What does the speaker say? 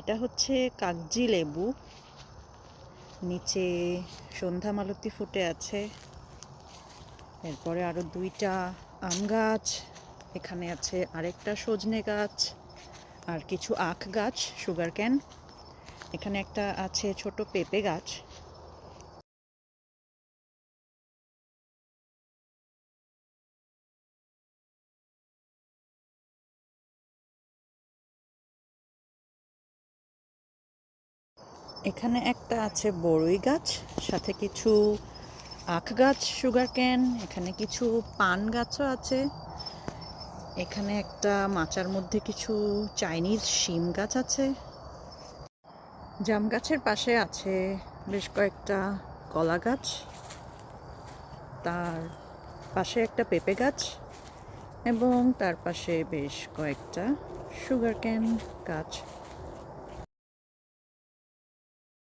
এটা হচ্ছে কাগজি লেবু। নিচে সন্ধ্যা মালতী ফুটে আছে। এরপরে আরো দুইটা আম গাছ, এখানে আছে আরেকটা সজনে গাছ আর কিছু আখ গাছ, সুগার ক্যান। এখানে একটা আছে ছোট পেঁপে গাছ। এখানে একটা আছে বড়ই গাছ, সাথে কিছু আখ গাছ, সুগার ক্যান। এখানে কিছু পান গাছও আছে। এখানে একটা মাচার মধ্যে কিছু চাইনিজ শিম গাছ আছে। জাম গাছের পাশে আছে বেশ কয়েকটা কলা গাছ, তার পাশে একটা পেঁপে গাছ এবং তার পাশে বেশ কয়েকটা সুগার ক্যান গাছ।